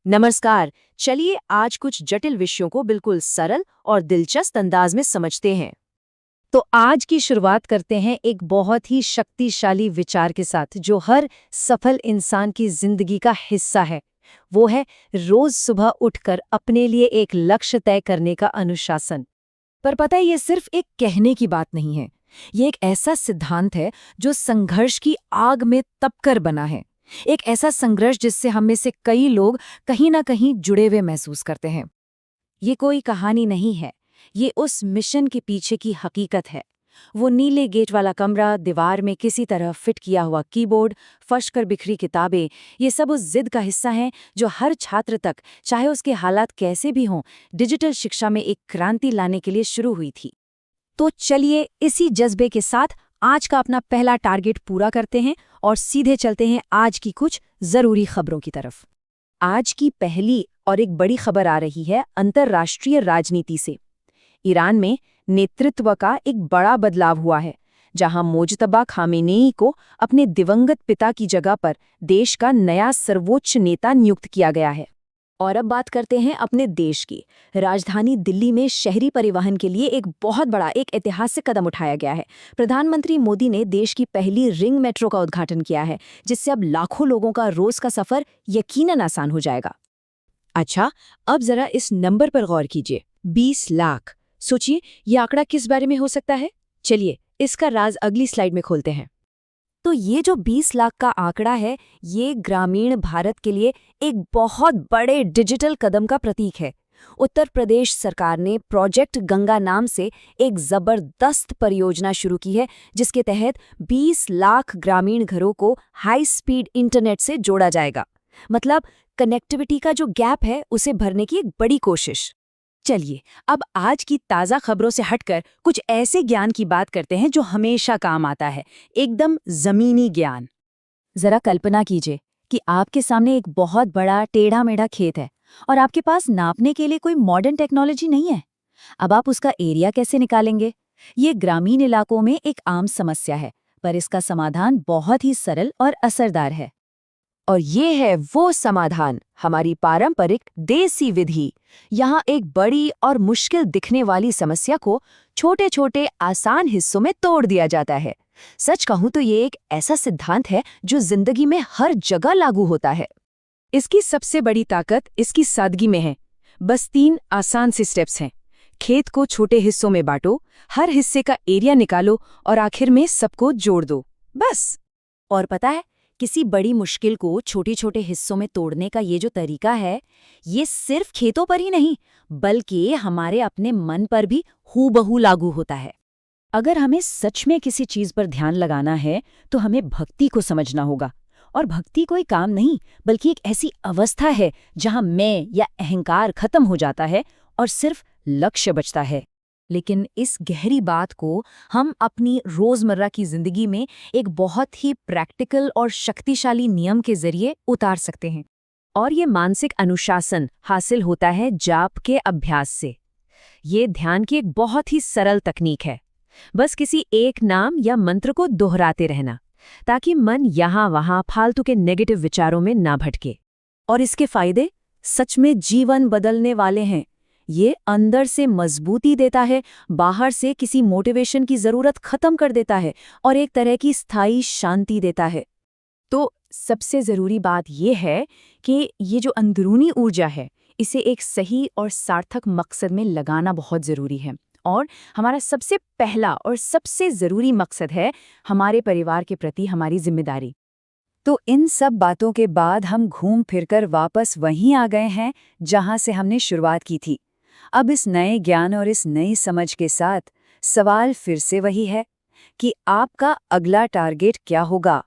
नमस्कार। चलिए आज कुछ जटिल विषयों को बिल्कुल सरल और दिलचस्प अंदाज में समझते हैं। तो आज की शुरुआत करते हैं एक बहुत ही शक्तिशाली विचार के साथ जो हर सफल इंसान की जिंदगी का हिस्सा है। वो है रोज सुबह उठकर अपने लिए एक लक्ष्य तय करने का अनुशासन। पर पता है ये सिर्फ एक कहने की बात नहीं है। ये एक ऐसा सिद्धांत है जो संघर्ष की आग में तपकर बना है। एक ऐसा संघर्ष जिससे हम में से कई लोग कहीं ना कहीं जुड़े हुए महसूस करते हैं। ये कोई कहानी नहीं है, ये उस मिशन के पीछे की हकीकत है। वो नीले गेट वाला कमरा, दीवार में किसी तरह फिट किया हुआ कीबोर्ड, फर्श कर बिखरी किताबें, ये सब उस जिद का हिस्सा हैं जो हर छात्र तक, चाहे उसके हालात कैसे भी हों, डिजिटल शिक्षा में एक क्रांति लाने के लिए शुरू हुई थी। तो चलिए इसी जज्बे के साथ आज का अपना पहला टारगेट पूरा करते हैं और सीधे चलते हैं आज की कुछ जरूरी खबरों की तरफ। आज की पहली और एक बड़ी खबर आ रही है अंतर्राष्ट्रीय राजनीति से। ईरान में नेतृत्व का एक बड़ा बदलाव हुआ है, जहां मोजतबा खामेनेई को अपने दिवंगत पिता की जगह पर देश का नया सर्वोच्च नेता नियुक्त किया गया है। और अब बात करते हैं अपने देश की। राजधानी दिल्ली में शहरी परिवहन के लिए एक बहुत बड़ा, एक ऐतिहासिक कदम उठाया गया है। प्रधानमंत्री मोदी ने देश की पहली रिंग मेट्रो का उद्घाटन किया है, जिससे अब लाखों लोगों का रोज का सफर यकीनन आसान हो जाएगा। अच्छा, अब जरा इस नंबर पर गौर कीजिए, 20 लाख। सोचिए ये आंकड़ा किस बारे में हो सकता है। चलिए इसका राज अगली स्लाइड में खोलते हैं। तो ये जो 20 लाख का आंकड़ा है, ये ग्रामीण भारत के लिए एक बहुत बड़े डिजिटल कदम का प्रतीक है। उत्तर प्रदेश सरकार ने प्रोजेक्ट गंगा नाम से एक जबरदस्त परियोजना शुरू की है, जिसके तहत 20 लाख ग्रामीण घरों को हाई स्पीड इंटरनेट से जोड़ा जाएगा। मतलब कनेक्टिविटी का जो गैप है उसे भरने की एक बड़ी कोशिश। चलिए अब आज की ताज़ा खबरों से हटकर कुछ ऐसे ज्ञान की बात करते हैं जो हमेशा काम आता है, एकदम ज़मीनी ज्ञान। ज़रा कल्पना कीजिए कि आपके सामने एक बहुत बड़ा टेढ़ा मेढ़ा खेत है और आपके पास नापने के लिए कोई मॉडर्न टेक्नोलॉजी नहीं है। अब आप उसका एरिया कैसे निकालेंगे? ये ग्रामीण इलाकों में एक आम समस्या है, पर इसका समाधान बहुत ही सरल और असरदार है। और ये है वो समाधान, हमारी पारंपरिक देसी विधि। यहाँ एक बड़ी और मुश्किल दिखने वाली समस्या को छोटे छोटे आसान हिस्सों में तोड़ दिया जाता है। सच कहूँ तो ये एक ऐसा सिद्धांत है जो जिंदगी में हर जगह लागू होता है। इसकी सबसे बड़ी ताकत इसकी सादगी में है। बस 3 आसान से स्टेप्स हैं। खेत को छोटे हिस्सों में बांटो, हर हिस्से का एरिया निकालो और आखिर में सबको जोड़ दो, बस। और पता है, किसी बड़ी मुश्किल को छोटे छोटे हिस्सों में तोड़ने का ये जो तरीका है, ये सिर्फ खेतों पर ही नहीं बल्कि हमारे अपने मन पर भी हूबहू लागू होता है। अगर हमें सच में किसी चीज पर ध्यान लगाना है तो हमें भक्ति को समझना होगा। और भक्ति कोई काम नहीं बल्कि एक ऐसी अवस्था है जहां मैं या अहंकार खत्म हो जाता है और सिर्फ लक्ष्य बचता है। लेकिन इस गहरी बात को हम अपनी रोजमर्रा की जिंदगी में एक बहुत ही प्रैक्टिकल और शक्तिशाली नियम के जरिए उतार सकते हैं। और ये मानसिक अनुशासन हासिल होता है जाप के अभ्यास से। ये ध्यान की एक बहुत ही सरल तकनीक है। बस किसी एक नाम या मंत्र को दोहराते रहना, ताकि मन यहाँ वहाँ फालतू के नेगेटिव विचारों में ना भटके। और इसके फायदे सच में जीवन बदलने वाले हैं। ये अंदर से मजबूती देता है, बाहर से किसी मोटिवेशन की जरूरत खत्म कर देता है और एक तरह की स्थायी शांति देता है। तो सबसे जरूरी बात यह है कि ये जो अंदरूनी ऊर्जा है, इसे एक सही और सार्थक मकसद में लगाना बहुत जरूरी है। और हमारा सबसे पहला और सबसे जरूरी मकसद है हमारे परिवार के प्रति हमारी जिम्मेदारी। तो इन सब बातों के बाद हम घूम फिरकर वापस वहीं आ गए हैं जहां से हमने शुरुआत की थी। अब इस नए ज्ञान और इस नई समझ के साथ सवाल फिर से वही है कि आपका अगला टारगेट क्या होगा।